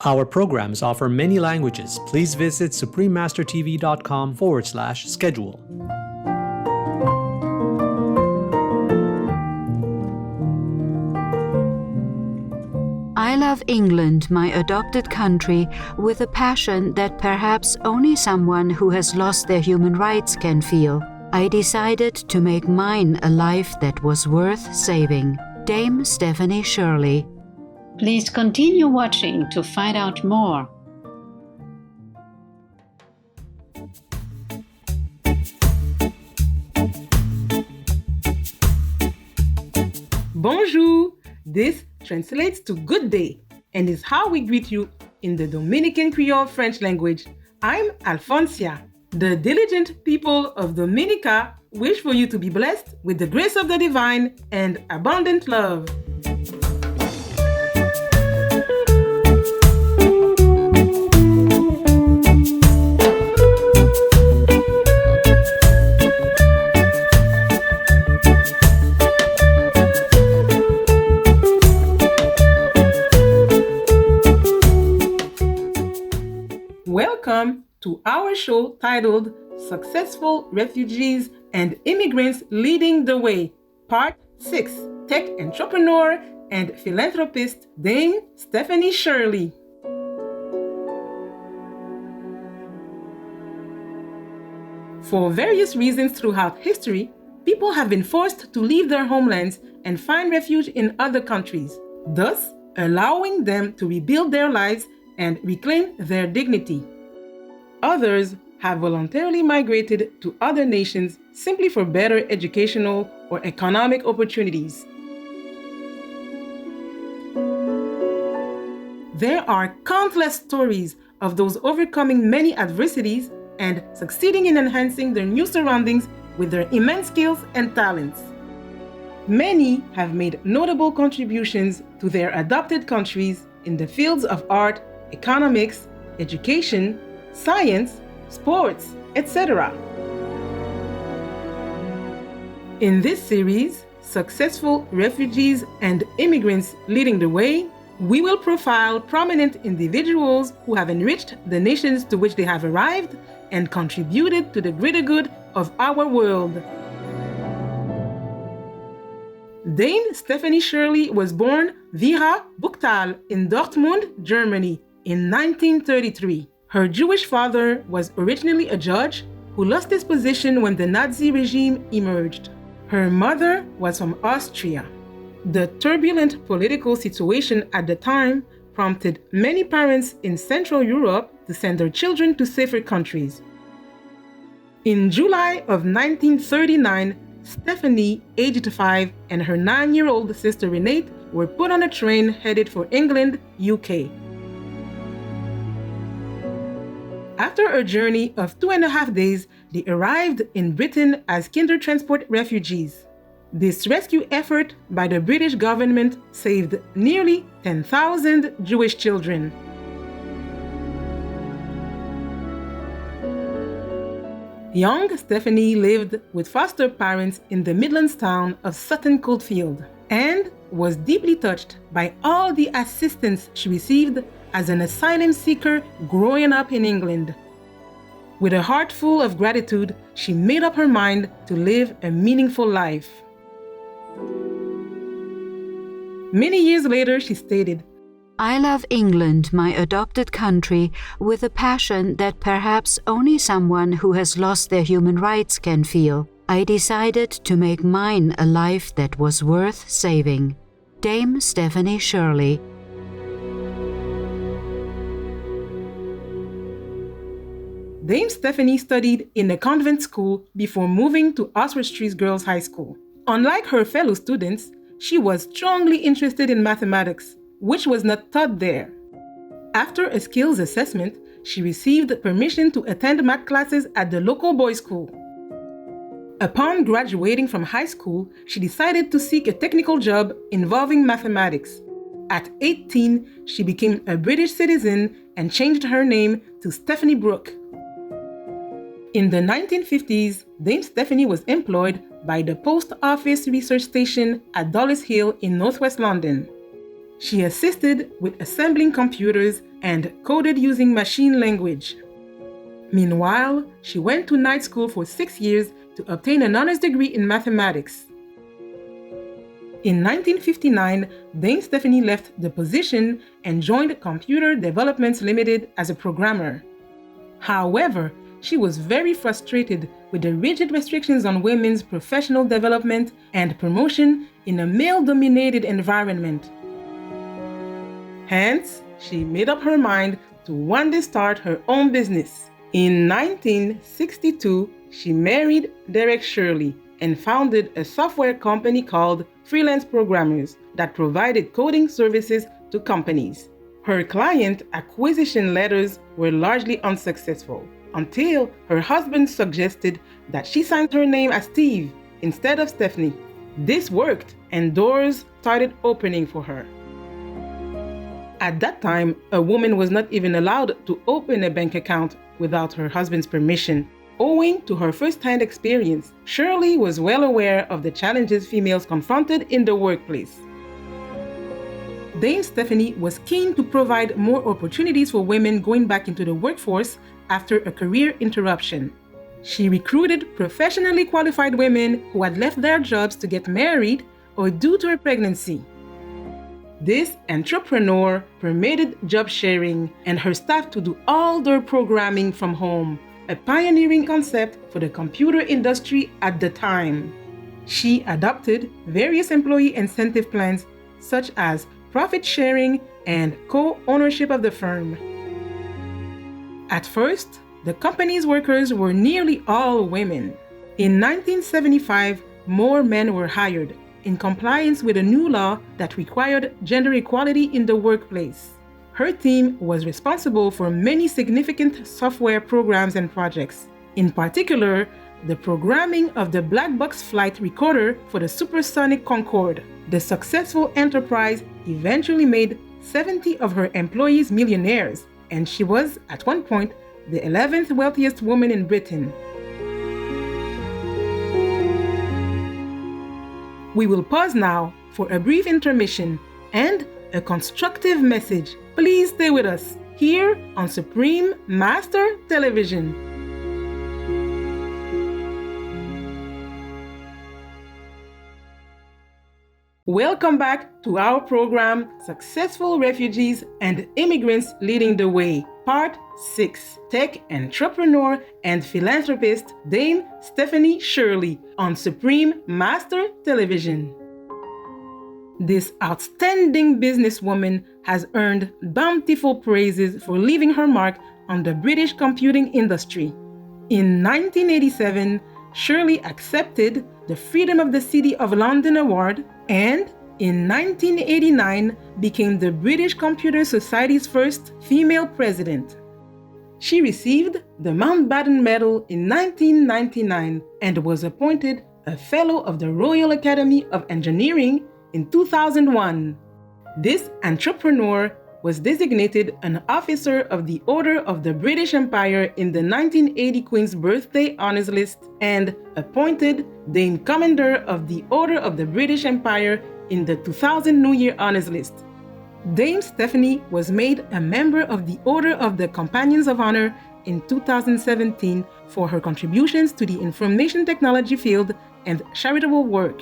Our programs offer many languages. Please visit suprememastertv.com/schedule. I love England, my adopted country, with a passion that perhaps only someone who has lost their human rights can feel. I decided to make mine a life that was worth saving. Dame Stephanie Shirley. Please continue watching to find out more. Bonjour! This translates to good day and is how we greet you in the Dominican Creole French language. I'm Alfoncia. The diligent people of Dominica wish for you to be blessed with the grace of the divine and abundant love. Welcome to our show titled Successful Refugees and Immigrants Leading the Way, Part 6, Tech Entrepreneur and Philanthropist Dame Stephanie Shirley. For various reasons throughout history, people have been forced to leave their homelands and find refuge in other countries, thus allowing them to rebuild their lives and reclaim their dignity. Others have voluntarily migrated to other nations simply for better educational or economic opportunities. There are countless stories of those overcoming many adversities and succeeding in enhancing their new surroundings with their immense skills and talents. Many have made notable contributions to their adopted countries in the fields of art, economics, education, science, sports, etc. In this series, Successful Refugees and Immigrants Leading the Way, we will profile prominent individuals who have enriched the nations to which they have arrived and contributed to the greater good of our world. Dame Stephanie Shirley was born Vera Buchtal in Dortmund, Germany, in 1933. Her Jewish father was originally a judge who lost his position when the Nazi regime emerged. Her mother was from Austria. The turbulent political situation at the time prompted many parents in Central Europe to send their children to safer countries. In July of 1939, Stephanie, aged 5, and her 9-year-old sister Renate were put on a train headed for England, UK. After a journey of 2.5 days, they arrived in Britain as Kindertransport refugees. This rescue effort by the British government saved nearly 10,000 Jewish children. Young Stephanie lived with foster parents in the Midlands town of Sutton Coldfield and was deeply touched by all the assistance she received as an asylum seeker growing up in England. With a heart full of gratitude, she made up her mind to live a meaningful life. Many years later, she stated, I love England, my adopted country, with a passion that perhaps only someone who has lost their human rights can feel. I decided to make mine a life that was worth saving. Dame Stephanie Shirley. Dame Stephanie studied in a convent school before moving to Oswestry Girls High School. Unlike her fellow students, she was strongly interested in mathematics, which was not taught there. After a skills assessment, she received permission to attend math classes at the local boys' school. Upon graduating from high school, she decided to seek a technical job involving mathematics. At 18, she became a British citizen and changed her name to Stephanie Brooke. In the 1950s, Dame Stephanie was employed by the Post Office Research Station at Dulles Hill in northwest London. She assisted with assembling computers and coded using machine language. Meanwhile, she went to night school for 6 years to obtain an honors degree in mathematics. In 1959, Dame Stephanie left the position and joined Computer Developments Limited as a programmer. However, she was very frustrated with the rigid restrictions on women's professional development and promotion in a male-dominated environment. Hence, she made up her mind to one day start her own business. In 1962, she married Derek Shirley and founded a software company called Freelance Programmers that provided coding services to companies. Her client acquisition letters were largely unsuccessful until her husband suggested that she sign her name as Steve instead of Stephanie. This worked and doors started opening for her. At that time, a woman was not even allowed to open a bank account without her husband's permission. Owing to her first-hand experience, Shirley was well aware of the challenges females confronted in the workplace. Dame Stephanie was keen to provide more opportunities for women going back into the workforce after a career interruption. She recruited professionally qualified women who had left their jobs to get married or due to a pregnancy. This entrepreneur permitted job sharing and her staff to do all their programming from home, a pioneering concept for the computer industry at the time. She adopted various employee incentive plans such as profit sharing and co-ownership of the firm. At first, the company's workers were nearly all women. In 1975, more men were hired, in compliance with a new law that required gender equality in the workplace. Her team was responsible for many significant software programs and projects. In particular, the programming of the black box flight recorder for the supersonic Concorde. The successful enterprise eventually made 70 of her employees millionaires, and she was, at one point, the 11th wealthiest woman in Britain. We will pause now for a brief intermission and a constructive message. Please stay with us here on Supreme Master Television. Welcome back to our program, Successful Refugees and Immigrants Leading the Way, Part 6, Tech Entrepreneur and Philanthropist Dame Stephanie Shirley on Supreme Master Television. This outstanding businesswoman has earned bountiful praises for leaving her mark on the British computing industry. In 1987, Shirley accepted the Freedom of the City of London Award and in 1989 became the British Computer Society's first female president. She received the Mountbatten Medal in 1999 and was appointed a Fellow of the Royal Academy of Engineering in 2001. This entrepreneur was designated an Officer of the Order of the British Empire in the 1980 Queen's Birthday Honours List and appointed Dame Commander of the Order of the British Empire in the 2000 New Year Honours List. Dame Stephanie was made a member of the Order of the Companions of Honor in 2017 for her contributions to the information technology field and charitable work.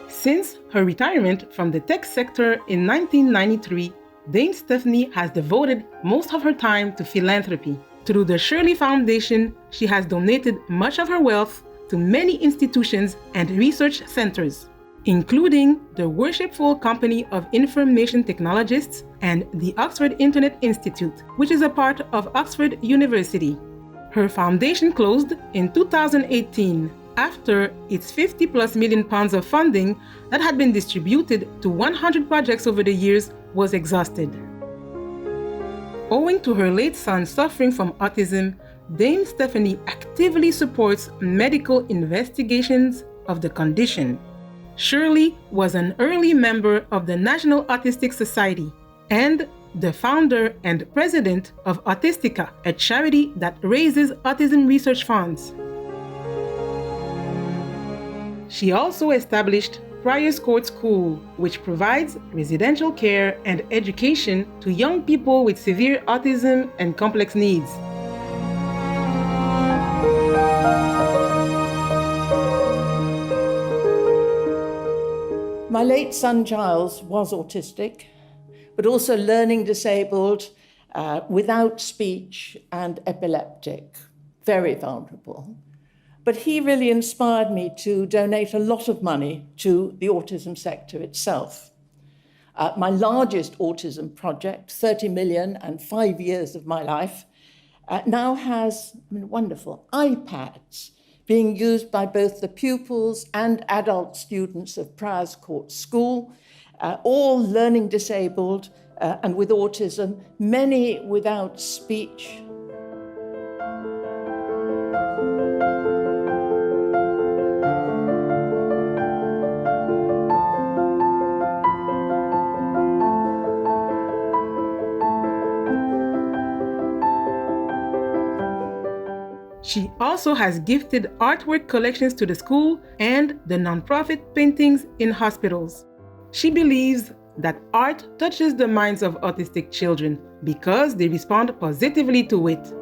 Since her retirement from the tech sector in 1993, Dame Stephanie has devoted most of her time to philanthropy. Through the Shirley Foundation, she has donated much of her wealth to many institutions and research centers, including the Worshipful Company of Information Technologists and the Oxford Internet Institute, which is a part of Oxford University. Her foundation closed in 2018 after its £50+ million of funding that had been distributed to 100 projects over the years was exhausted. Owing to her late son suffering from autism, Dame Stephanie actively supports medical investigations of the condition. Shirley was an early member of the National Autistic Society and the founder and president of Autistica, a charity that raises autism research funds. She also established Priors Court School, which provides residential care and education to young people with severe autism and complex needs. My late son Giles was autistic, but also learning disabled, without speech and epileptic, very vulnerable. But he really inspired me to donate a lot of money to the autism sector itself. My largest autism project, 30 million and 5 years of my life, now has wonderful iPads being used by both the pupils and adult students of Priors Court School, all learning disabled and with autism, many without speech. She also has gifted artwork collections to the school and the nonprofit paintings in hospitals. She believes that art touches the minds of autistic children because they respond positively to it.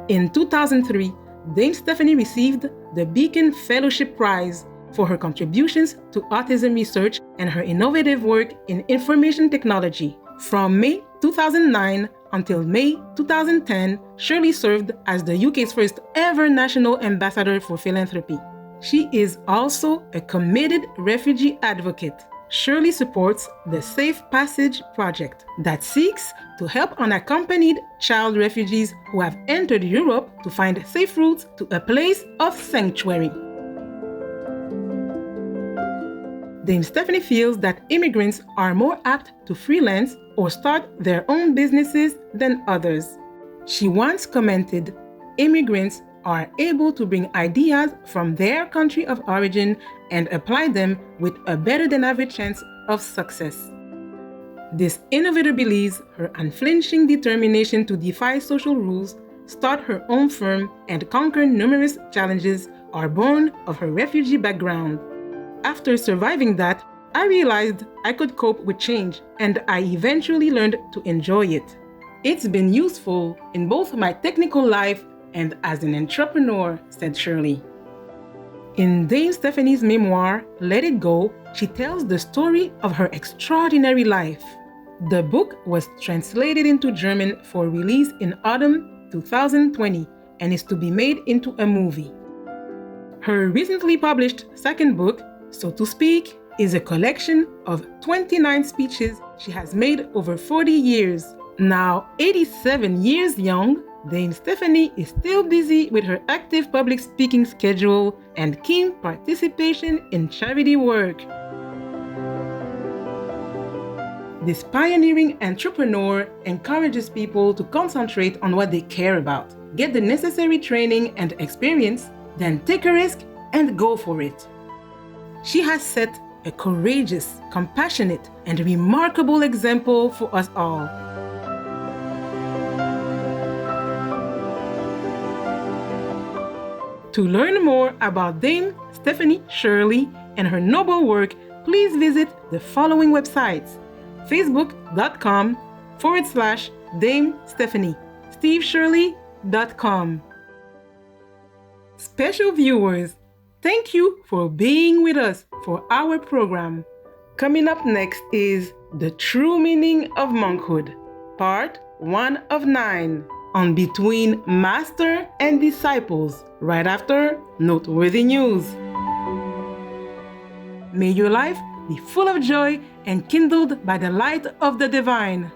In 2003, Dame Stephanie received the Beacon Fellowship Prize for her contributions to autism research and her innovative work in information technology. From May 2009 until May 2010, Shirley served as the UK's first ever national ambassador for philanthropy. She is also a committed refugee advocate. Shirley supports the Safe Passage Project that seeks to help unaccompanied child refugees who have entered Europe to find safe routes to a place of sanctuary. Dame Stephanie feels that immigrants are more apt to freelance or start their own businesses than others. She once commented, "Immigrants are able to bring ideas from their country of origin and apply them with a better than average chance of success." This innovator believes her unflinching determination to defy social rules, start her own firm, and conquer numerous challenges are born of her refugee background. After surviving that, I realized I could cope with change, and I eventually learned to enjoy it. It's been useful in both my technical life and as an entrepreneur, said Shirley. In Dame Stephanie's memoir, Let It Go, she tells the story of her extraordinary life. The book was translated into German for release in autumn 2020 and is to be made into a movie. Her recently published second book, So to Speak, is a collection of 29 speeches she has made over 40 years. Now 87 years young, Dame Stephanie is still busy with her active public speaking schedule and keen participation in charity work. This pioneering entrepreneur encourages people to concentrate on what they care about, get the necessary training and experience, then take a risk and go for it. She has set a courageous, compassionate, and remarkable example for us all. To learn more about Dame Stephanie Shirley and her noble work, please visit the following websites: facebook.com/Dame Stephanie, steveshirley.com. Special viewers, thank you for being with us for our program. Coming up next is The True Meaning of Monkhood, Part 1 of 9, on Between Master and Disciples, right after Noteworthy News. May your life be full of joy and kindled by the light of the divine.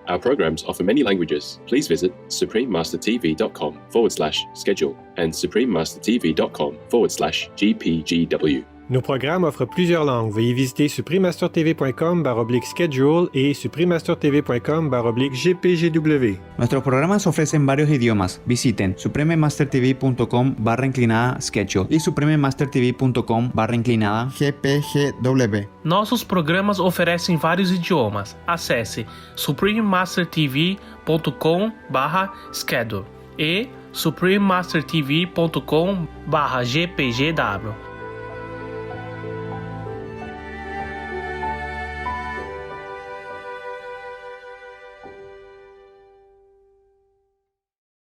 Our programs offer many languages. Please visit suprememastertv.com/schedule and suprememastertv.com/GPGW. Nos programmes offrent plusieurs langues. Veuillez visiter suprememastertv.com/schedule y suprememastertv.com/GPGW. Nuestros programas ofrecen varios idiomas. Visiten suprememastertv.com/schedule e suprememastertv.com/GPGW. Nossos programas oferecem vários idiomas. Acesse suprememastertv.com/schedule e suprememastertv.com/GPGW.